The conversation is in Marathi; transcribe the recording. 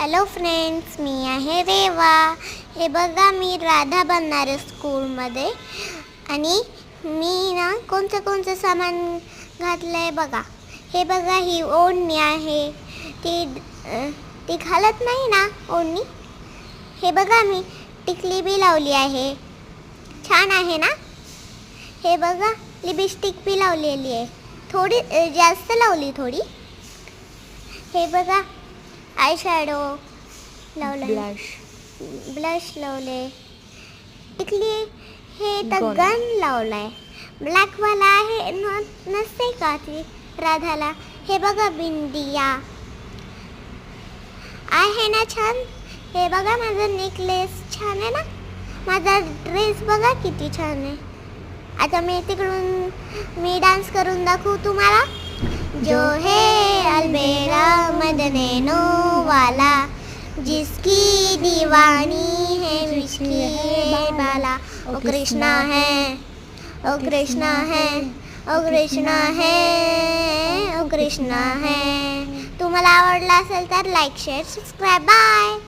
हॅलो फ्रेंड्स, मी आहे रेवा. हे बघा, मी राधा बनणार आहे स्कूलमध्ये. आणि मी ना कोणतं सामान घातलं आहे बघा. हे बघा, ही ओढणी आहे. ती घालत नाही ना ओढणी. हे बघा, मी टिकली बी लावली आहे. छान आहे ना. हे बघा, लिपस्टिक बी लावलेली आहे. थोडी जास्त लावली थोडी. हे बघा, आय शॅडो लावले, ब्लश लावले, टिकली. हे तर गन लावलाय. ब्लॅकवाला आहे नसते का ती राधाला. हे बघा, बिंदिया आहे ना छान. हे बघा, माझा नेकलेस छान आहे ना. माझा ड्रेस बघा किती छान आहे. आता मी डान्स करून दाखवू तुम्हाला. जो है अलबेला मदनैनो वाला, जिसकी दीवानी है विश्की है बाला. ओ कृष्णा है, ओ कृष्णा है, ओ कृष्णा है, ओ कृष्णा है. तुम्हाला आवडला असेल तर लाईक, शेअर, सबस्क्राईब. बाय.